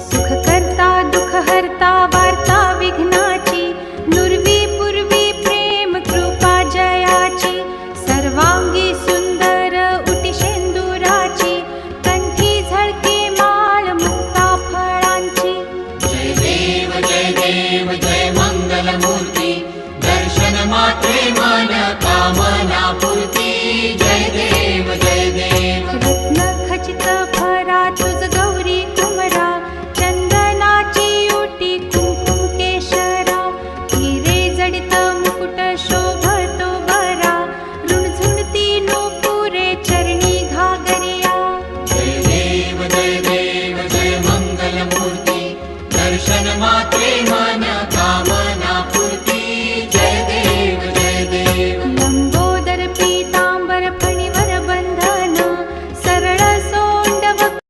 सुखकर्ता दुःखहर्ता वार्ता विघ्नाची, नुरवी पूर्वी प्रेम कृपा जयाची, सर्वांगी सुंदर उटी शेंदुराची, कंठी झळके माळ मुक्ता फळांची. जय देव जय मंगलमूर्ती, दर्शन मात्रे मन कामना पूर्ती. जय देव रत्न खचित भरा तुझ गौरी कुमरा, चंदनाची उटी कुंकुम केशरा, हिरे जडित मुकुट शोभतो बरा, रुणझुणती नूपुरे चरणी घागरिया. जय देव जय मंगलमूर्ती, दर्शन मात्रे